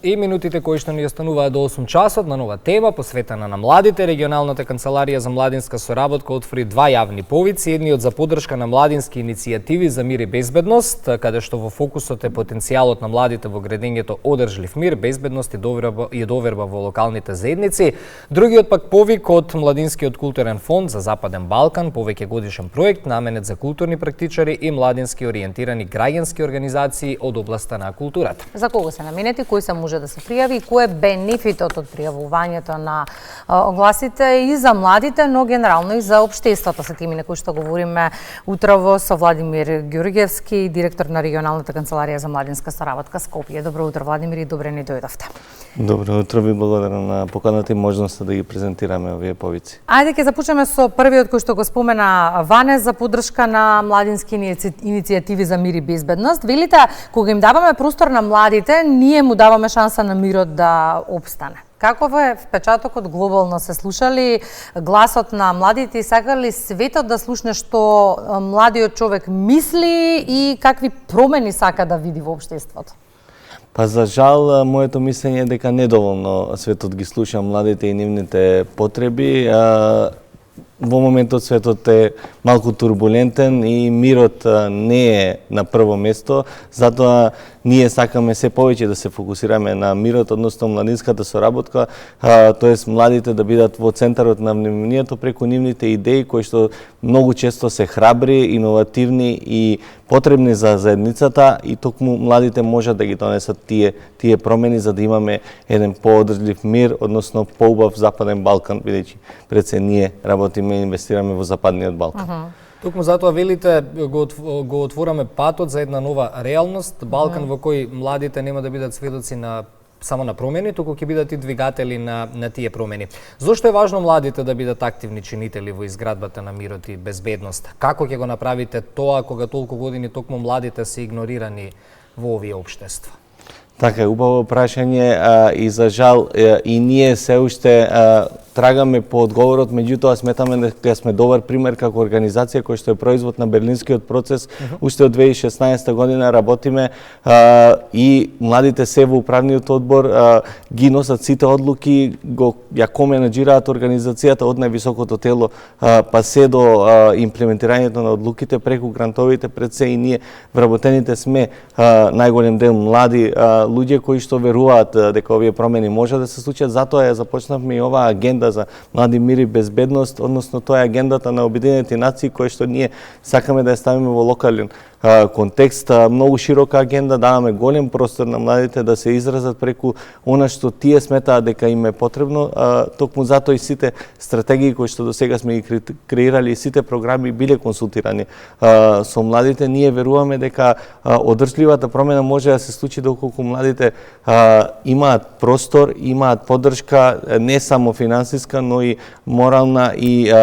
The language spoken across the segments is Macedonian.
И минутите кои што ни остануваат до 8 часот на нова тема посветена на младите. Регионалната канцеларија за младинска соработка отвори два јавни повици, едниот за поддршка на младински иницијативи за мир и безбедност, каде што во фокусот е потенцијалот на младите во градењето одржлив мир, безбедност и доверба во локалните заедници. Другиот пак повик од Младинскиот културен фонд за Западен Балкан, повеќе годишен проект наменет за културни практичари и младински ориентирани граѓански организации од областа на културата. За кого се наменети, кој се може да се пријави и кој е бенефитот од пријавувањето на огласите и за младите, но генерално и за општеството, се теми на кои што говориме утрово со Владимир Ѓурѓевски, директор на Регионалната канцеларија за младинска соработка Скопје. Добро утро, Владимир, и добре ни дојдовте. Добро утро, ви благодарам на поканата и можноста да ги презентираме овие повици. Ајде ќе започнеме со првиот кој што го спомена Ване за поддршка на младински иницијативи за мир и безбедност. Велите, кога им даваме простор на младите, ние му даваме шанса на мирот да опстане. Каков е впечатокот глобално? Се слушали гласот на младите и сакали светот да слушне што младиот човек мисли и какви промени сака да види во општеството? Па за жал, моето мислење е дека недоволно светот ги слуша младите и нивните потреби. Во моментот светот е малку турбулентен и мирот не е на прво место, затоа ние сакаме се повеќе да се фокусираме на мирот, односно младинската соработка, тоест младите да бидат во центарот на вниманието преку нивните идеи кои што многу често се храбри, иновативни и потребни за заедницата и токму младите можат да ги донесат тие промени за да имаме еден поодржлив мир, односно поубав Западен Балкан, бидејќи пред се ние работиме и инвестираме во Западниот Балкан. Токму затоа велите го отвораме патот за една нова реалност, Балкан во кој младите нема да бидат сведоци само на промени, туку ќе бидат и двигатели на тие промени. Зошто е важно младите да бидат активни чинители во изградбата на мирот и безбедност? Како ќе го направите тоа кога толку години токму младите се игнорирани во овие општества? Така е, убаво прашање и за жал и ние се уште трагаме по одговорот, меѓутоа сметаме дека сме добар пример како организација која што е производ на Берлинскиот процес. Уште од 2016 година работиме и младите се во управниот одбор ги носат сите одлуки, ја коменаџираат организацијата од највисокото тело па се до имплементирањето на одлуките преку грантовите. Пред се и ние вработените сме најголем дел млади луѓе кои што веруваат дека овие промени може да се случат, затоа ја започнавме и оваа агенда за млади мир и безбедност, односно тоа е агендата на Обединените нации која што ние сакаме да ја ставиме во локален контекст, многу широка агенда, даваме голем простор на младите да се изразат преку она што тие сметаат дека им е потребно, токму затоа и сите стратегии кои што досега сме ги креирали и сите програми биле консултирани со младите. Ние веруваме дека одржливата промена може да се случи доколку младите имаат простор, имаат поддршка не само финансиска, но и морална и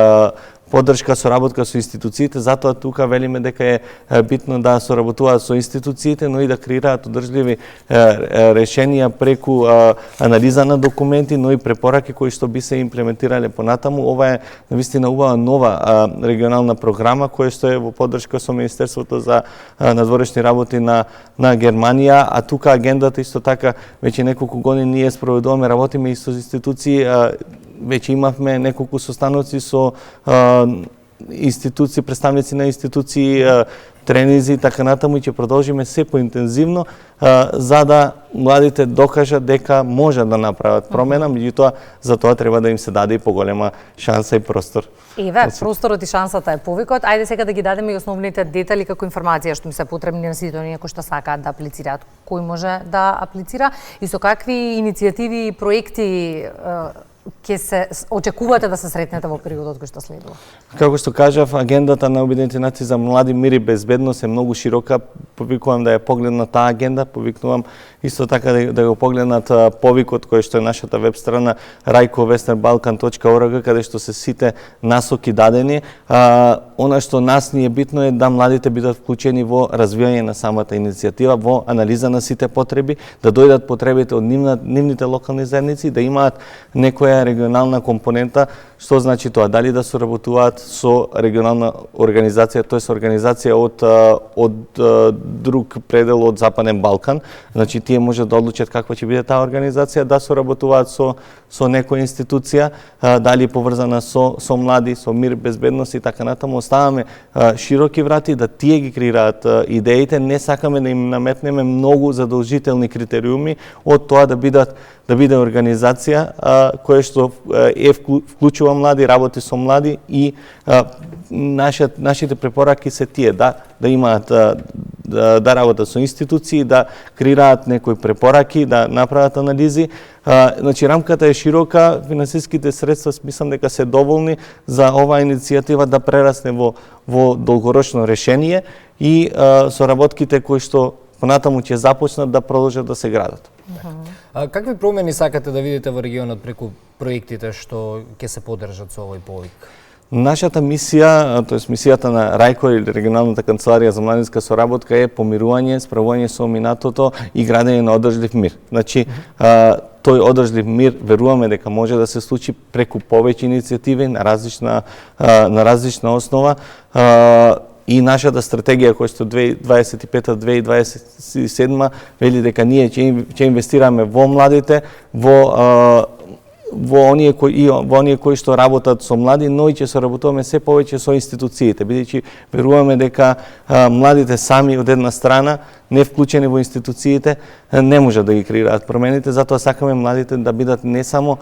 поддршка, соработка со институциите, затоа тука велиме дека е битно да соработуваат со институциите, но и да креираат одржливи решенија преку анализа на документи, но и препораки кои што би се имплементирале понатаму. Ова е навистина убава нова регионална програма која што е во поддршка со Министерството за надворешни работи на Германија, а тука агендата исто така веќе неколку години ние спроведуваме, работиме и со институции. Веќе имавме неколку состаноци со институции, представници на институции, тренинзи, така натаму, и ќе продолжиме се поинтензивно за да младите докажат дека може да направат промена, меѓутоа за тоа треба да им се даде и поголема шанса и простор. Еве, просторот и шансата е повикот. Ајде сега да ги дадеме и основните детали како информација што им се потребни на сите оние кои што сакаат да аплицираат. Кој може да аплицира и со какви иницијативи и проекти ќе се очекувате да се сретнете во периодот кој што следува? Како што кажав, агендата на Обединените нации за млади мир и безбедност е многу широка. Повикувам да ја погледнат таа агенда, повикувам исто така да го погледнат повикот кој што е нашата веб страна raikovesternbalkan.org, каде што се сите насоки дадени. Она што нас ни е битно е да младите бидат вклучени во развивање на самата иницијатива, во анализа на сите потреби, да дојдат потребите од нивните локални заедници, да имаат некоја регионална компонента. Што значи тоа? Дали да соработуваат со регионална организација, тоест организација од друг предел од Западен Балкан. Значи тие може да одлучат каква ќе биде таа организација, да соработуваат со некоја институција, дали поврзана со млади, со мир, безбедност и така натаму. Оставаме широки врати да тие ги креираат идеите, не сакаме да им наметнеме многу задолжителни критериуми од тоа да биде организација која што вклучува млади, работи со млади и нашите препораки се тие да имаат да работат со институции, да креираат некои препораки, да направат анализи. Значи рамката е широка, финансиските средства мислам дека се доволни за оваа иницијатива да прерасне во долгорочно решение и соработките кои што понатаму ќе започнат да продолжат да се градат. Какви промени сакате да видите во регионот преку проектите што ќе се поддржат со овој повик? Нашата мисија, тоест мисијата на РАјКО или регионалната канцеларија за младинска соработка е помирување, справување со минатото и градење на одржлив мир. Значи, тој одржлив мир веруваме дека може да се случи преку повеќе иницијативи на различна основа. И нашата стратегија која што 2025-2027 вели дека ние ќе инвестираме во младите, во оние кои што работат со млади, но и ќе соработуваме се повеќе со институциите, бидејќи веруваме дека младите сами од една страна, не вклучени во институциите, не може да ги креираат промените, затоа сакаме младите да бидат не само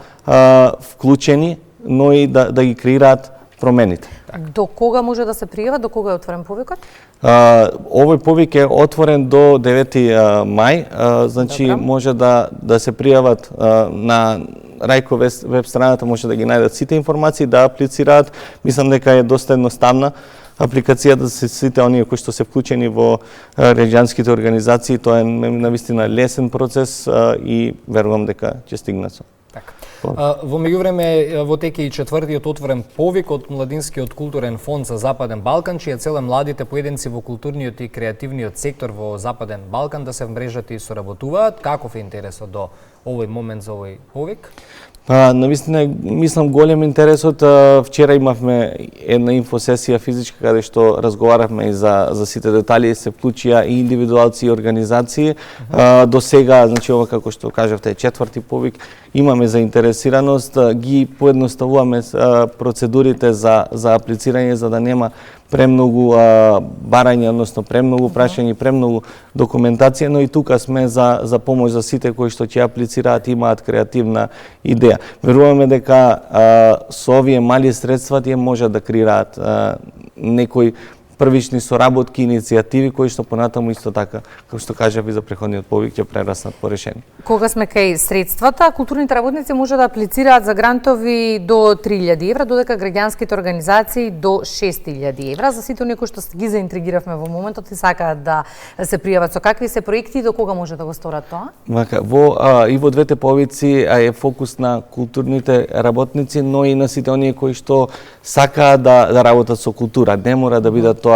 вклучени, но и да ги креираат промените. До кога може да се пријава? До кога е отворен повикот? Овој повик е отворен до 9 мај, значи Добре. може да се пријават на РАјКО веб страната, може да ги најдат сите информации, да аплицираат. Мислам дека е доста едноставна апликацијата за сите оние кои што се вклучени во регионските организации. Тоа е навистина лесен процес и верувам дека ќе стигнат со. Така. Во меѓувреме во теке и четвртиот отворен повик од Младинскиот културен фонд за Западен Балкан, чија цел е младите поединци во културниот и креативниот сектор во Западен Балкан да се вмрежат и соработуваат. Каков е интересот до овој момент за овој повик? Навистина, мислам, голем интересот. Вчера имавме една инфосесија физичка каде што разговаравме и за сите детали, се вклучија и индивидуалци и организации. До сега, значи ова како што кажавте е четврти повик, имаме заинтересираност, ги поедноставуваме процедурите за аплицирање за да нема премногу барање, односно премногу прашање, премногу документација, но и тука сме за помош за сите кои што ќе аплицираат, имаат креативна идеја. Веруваме дека со овие мали средства тие можат да креираат некои првични соработки, иницијативи кои што понатаму исто така, како што кажав и за преходниот повик, ќе прераснат по решение. Кога сме кај средствата, културните работници може да аплицираат за грантови до 3000 евра, додека граѓанските организации до 6000 евра. За сите оние кои што ги заинтригиравме во моментот и сакаат да се пријават, со какви се проекти и до кога може да го сторат тоа? И во двете повици е фокус на културните работници, но и на сите оние кои што сакаат да работат со култура. Не мора да бидат тоа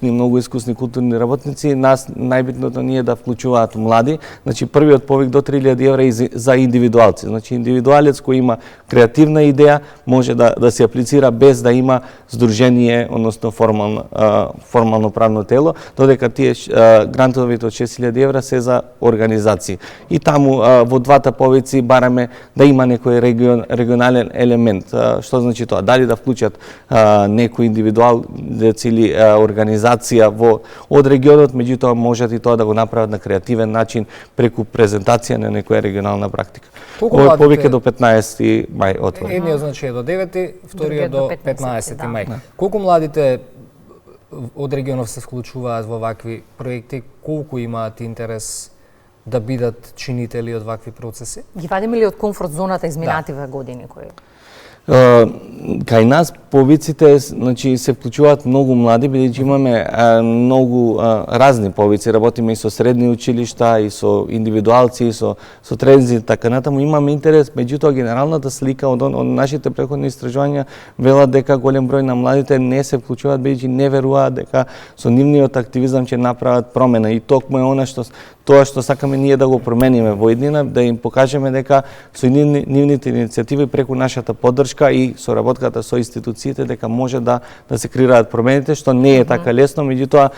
многу искусни културни работници. Нас најбитното ни е да вклучуваат млади. Значи првиот повик до 3000 евра и за индивидуалци. Значи индивидуалец кој има креативна идеја може да се аплицира без да има здружение, односно формално правно тело, додека тие грантовите од 6000 евра се за организации. И таму во двата повици бараме да има некој регионален елемент. Што значи тоа? Дали да вклучат некој индивидуал или организација од регионот, меѓутоа можат и тоа да го направат на креативен начин преку презентација на некоја регионална практика. Овој повик е до 15 мај отворен. Едниот значи е до 9, вториот до 15 мај. Колку младите од регионов се вклучуваат во вакви проекти? Колку имаат интерес да бидат чинители од вакви процеси? Ги вадиме ли од комфорт зоната изминативе години кои? Кај нас повиците, значи, се вклучуваат многу млади, бидејќи имаме многу разни повици, работиме и со средни училишта, и со индивидуалци, и со трензи, така натаму имаме интерес, меѓутоа генералната слика од нашите претходни истражувања велат дека голем број на младите не се вклучуваат, бидејќи не веруваат дека со нивниот активизам ќе направат промена, и токму е тоа што сакаме ние да го промениме во иднина, да им покажеме дека со нивните иницијативи преку нашата поддршка и соработката со институциите дека може да се креираат промените, што не е така лесно, меѓутоа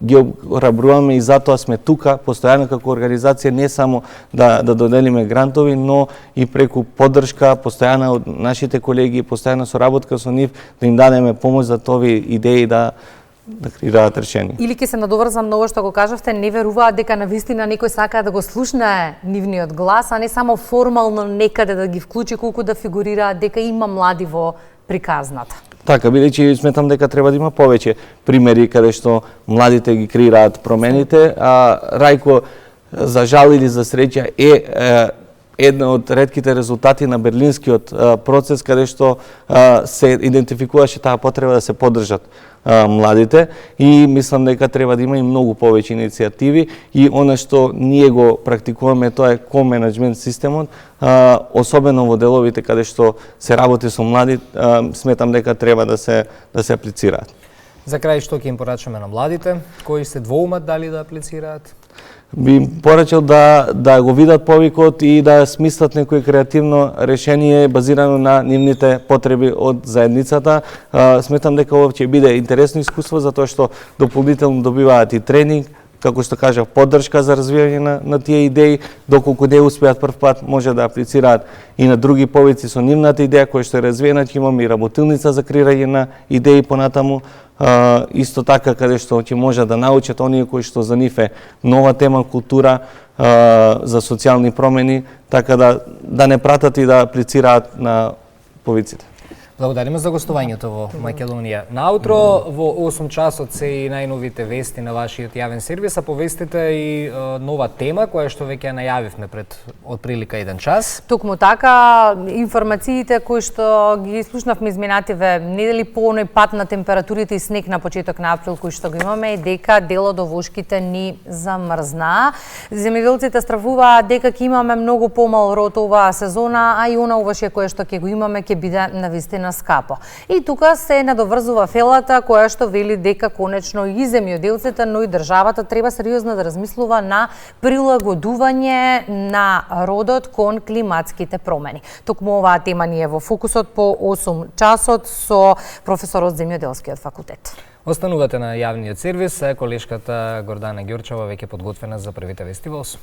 ги орабруваме и затоа сме тука постојано како организација, не само да доделиме грантови, но и преку поддршка постојана од нашите колеги, постојана соработка со нив, да им дадеме помош за тови идеи да креираат решение. Или ќе се надоврзам на ова што го кажавте, не веруваат дека навистина некој сака да го слушне нивниот глас, а не само формално некаде да ги вклучи, колку да фигурираат дека има млади во приказната. Така, бидејќи сметам дека треба да има повеќе примери каде што младите ги креираат промените, а Рајко, за жал или за среќа, е една од ретките резултати на берлинскиот процес, каде што се идентификуваше таа потреба да се поддржат младите, и мислам дека треба да има и многу повеќе иницијативи, и она што ние го практикуваме, тоа е ко-менеджмент системот, особено во деловите каде што се работи со млади, сметам дека треба да се аплицираат. За крај, што ќе им порачаме на младите, кои се двоумат дали да аплицираат? Би порачал да го видат повикот и да смислат некој креативно решение базирано на нивните потреби од заедницата. Сметам дека ова ќе биде интересно искуство, затоа што дополнително добиваат и тренинг, како што кажав, поддршка за развивање на тие идеи, доколку не успеат прв пат, може да аплицираат и на други повици со нивната идеја која што е развиена, ќе имаме и работилница за креирање на идеи понатаму. Исто така каде што ќе може да научат оние кои што за нив е нова тема, култура, за социјални промени, така да не пратат и да аплицираат на повиците. Благодариме за гостувањето во Македонија. Наутро во 8 часот се и најновите вести на вашиот јавен сервис, а повестите и нова тема која што веќе најавивме пред отприлика 1 час. Токму така, информациите кои што ги слушнавме изминативе недели по оној пат на температурите и снег на почеток на април кој што го имаме, е дека дел од овошките ни замрзна. Земјоделците стравуваат дека ќе имаме многу помал род оваа сезона, а и она овошје кое што ќе го имаме ќе биде навистина скапо. И тука се надоврзува фелата која што вели дека конечно и земјоделците, но и државата треба сериозно да размислува на прилагодување на родот кон климатските промени. Токму оваа тема ни е во фокусот по 8 часот со професор од земјоделскиот факултет. Останувате на јавниот сервис, колешката Гордана Ѓурчева веќе подготвена за првите вести во 8.